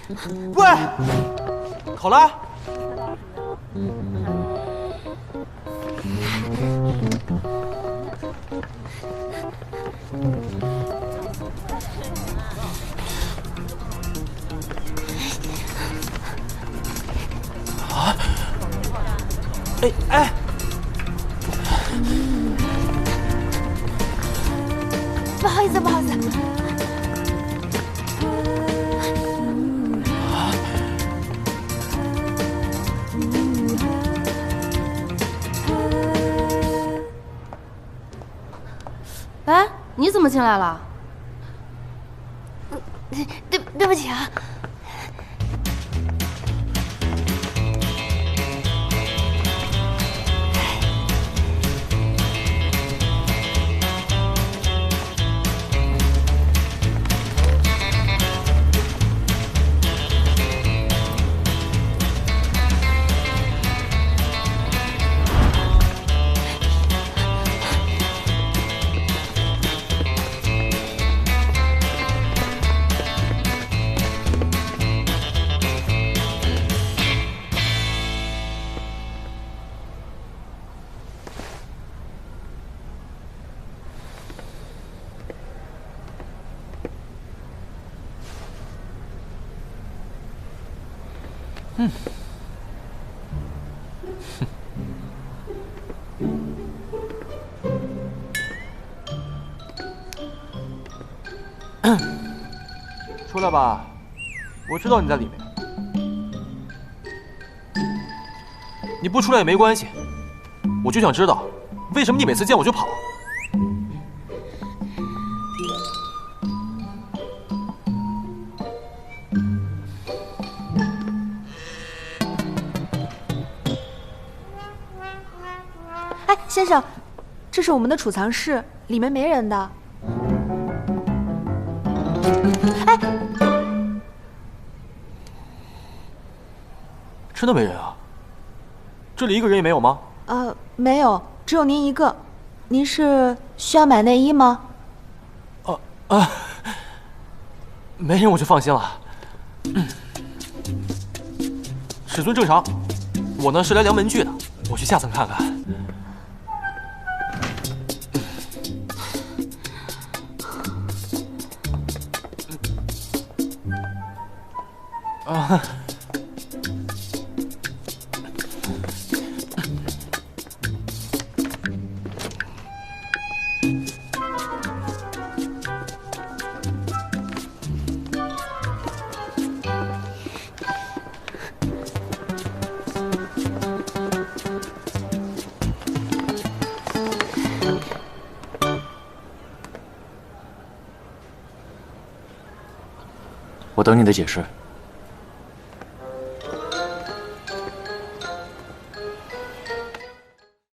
喂，考拉。啊！哎！不好意思，不好意思。哎，你怎么进来了？对不起啊。出来吧，我知道你在里面。你不出来也没关系，我就想知道，为什么你每次见我就跑？哎，先生，这是我们的储藏室，里面没人的。哎，真的没人啊？这里一个人也没有吗？没有，只有您一个。您是需要买内衣吗？没人我就放心了。尺寸正常，我呢是来量文具的，我去下层看看。我等你的解释。